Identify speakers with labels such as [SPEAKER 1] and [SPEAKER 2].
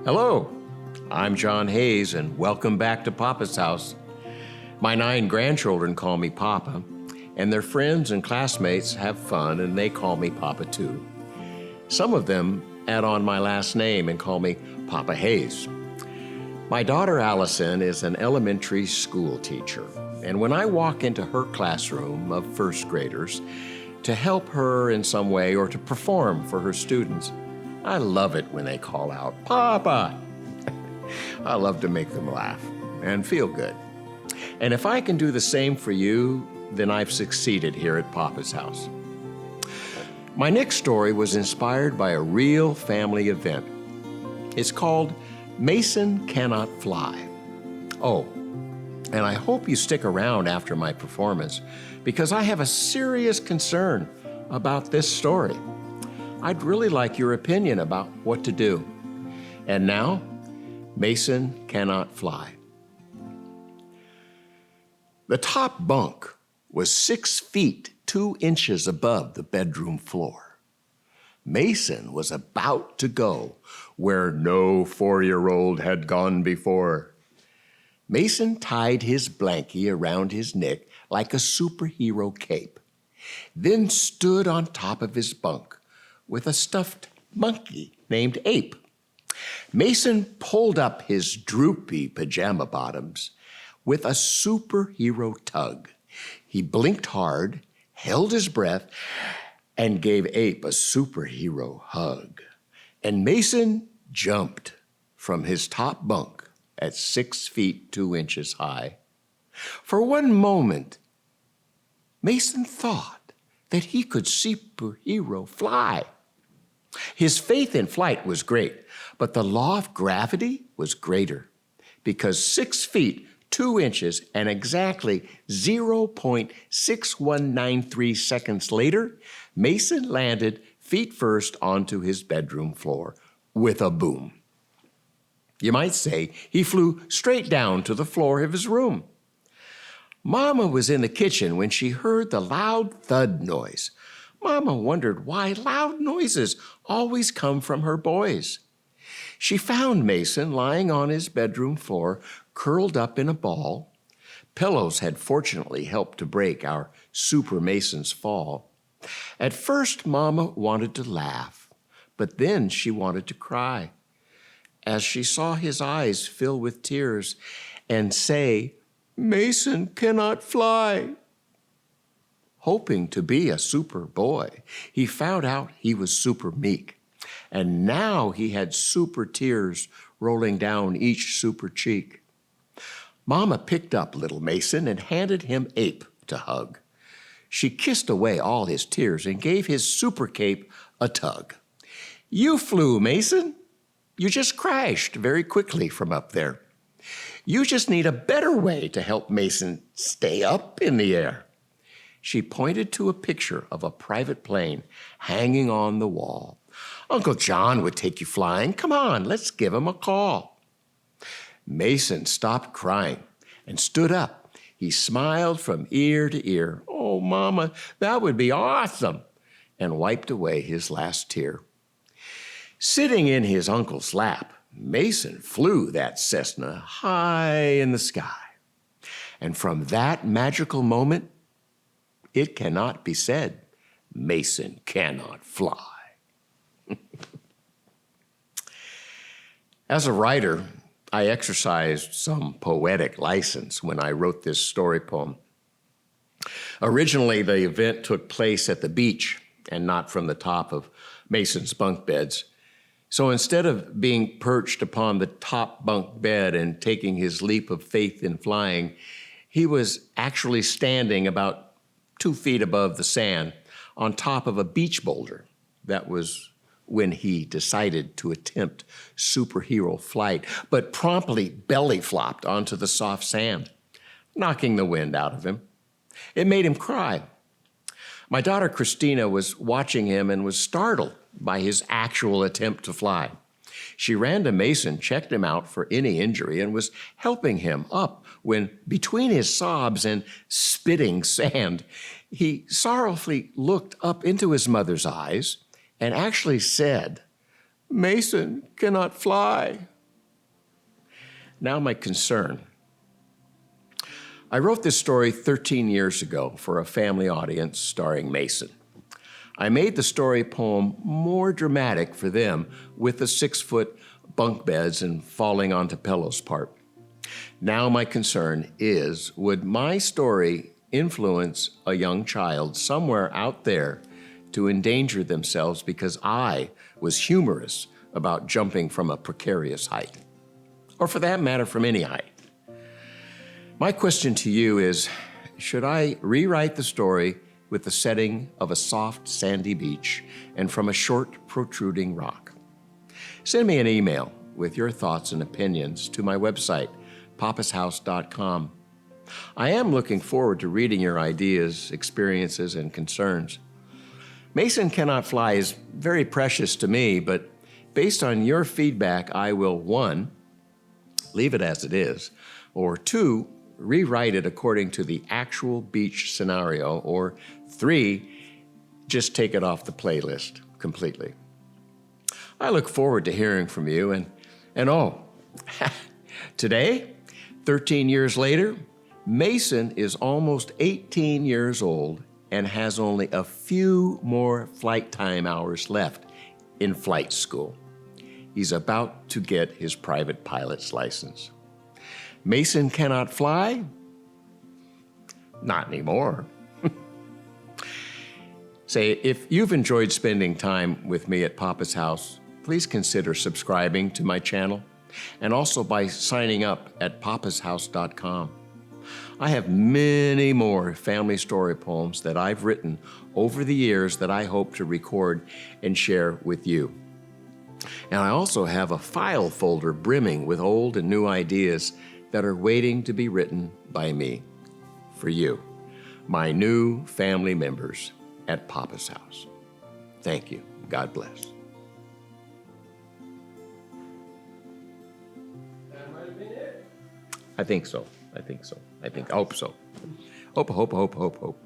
[SPEAKER 1] Hello, I'm John Hayes, and welcome back to Papa's House. My 9 grandchildren call me Papa, and their friends and classmates have fun, and they call me Papa too. Some of them add on my last name and call me Papa Hayes. My daughter Allison is an elementary school teacher, and when I walk into her classroom of first graders to help her in some way or to perform for her students, I love it when they call out, "Papa!" I love to make them laugh and feel good. And if I can do the same for you, then I've succeeded here at Papa's House. My next story was inspired by a real family event. It's called Mason Cannot Fly. Oh, and I hope you stick around after my performance because I have a serious concern about this story. I'd really like your opinion about what to do. And now, Mason Cannot Fly. The top bunk was 6 feet 2 inches above the bedroom floor. Mason was about to go where no 4-year-old had gone before. Mason tied his blankie around his neck like a superhero cape, then stood on top of his bunk with a stuffed monkey named Ape. Mason pulled up his droopy pajama bottoms with a superhero tug. He blinked hard, held his breath, and gave Ape a superhero hug. And Mason jumped from his top bunk at 6 feet 2 inches high. For one moment, Mason thought that he could superhero fly. His faith in flight was great, but the law of gravity was greater because 6 feet 2 inches and exactly 0.6193 seconds later, Mason landed feet first onto his bedroom floor with a boom. You might say he flew straight down to the floor of his room. Mama was in the kitchen when she heard the loud thud noise. Mama wondered why loud noises always come from her boys. She found Mason lying on his bedroom floor, curled up in a ball. Pillows had fortunately helped to break our Super Mason's fall. At first, Mama wanted to laugh, but then she wanted to cry as she saw his eyes fill with tears and say, "Mason cannot fly." Hoping to be a super boy, he found out he was super meek. And now he had super tears rolling down each super cheek. Mama picked up little Mason and handed him Ape to hug. She kissed away all his tears and gave his super cape a tug. "You flew, Mason. You just crashed very quickly from up there. You just need a better way to help Mason stay up in the air." She pointed to a picture of a private plane hanging on the wall. "Uncle John would take you flying. Come on, let's give him a call." Mason stopped crying and stood up. He smiled from ear to ear. "Oh, Mama, that would be awesome," and wiped away his last tear. Sitting in his uncle's lap, Mason flew that Cessna high in the sky. And from that magical moment, it cannot be said, Mason cannot fly. As a writer, I exercised some poetic license when I wrote this story poem. Originally, the event took place at the beach and not from the top of Mason's bunk beds. So instead of being perched upon the top bunk bed and taking his leap of faith in flying, he was actually standing about 2 feet above the sand on top of a beach boulder. That was when he decided to attempt superhero flight, but promptly belly flopped onto the soft sand, knocking the wind out of him. It made him cry. My daughter Christina was watching him and was startled by his actual attempt to fly. She ran to Mason, checked him out for any injury, and was helping him up when, between his sobs and spitting sand, he sorrowfully looked up into his mother's eyes and actually said, Mason cannot fly. Now my concern. I wrote this story 13 years ago for a family audience starring Mason. I made the story poem more dramatic for them with the 6-foot bunk beds and falling onto pillows part. Now my concern is, would my story influence a young child somewhere out there to endanger themselves because I was humorous about jumping from a precarious height? Or for that matter, from any height. My question to you is, should I rewrite the story with the setting of a soft, sandy beach and from a short, protruding rock? Send me an email with your thoughts and opinions to my website, papashouse.com. I am looking forward to reading your ideas, experiences, and concerns. Mason Cannot Fly is very precious to me, but based on your feedback, I will, 1, leave it as it is, or 2, rewrite it according to the actual beach scenario, or 3, just take it off the playlist completely. I look forward to hearing from you, and today, 13 years later, Mason is almost 18 years old and has only a few more flight time hours left in flight school. He's about to get his private pilot's license. Mason cannot fly? Not anymore. Say, if you've enjoyed spending time with me at Papa's House, please consider subscribing to my channel and also by signing up at papashouse.com. I have many more family story poems that I've written over the years that I hope to record and share with you. And I also have a file folder brimming with old and new ideas that are waiting to be written by me for you, my new family members at Papa's House. Thank you. God bless. That might have been it. I think so. I hope so. Hope.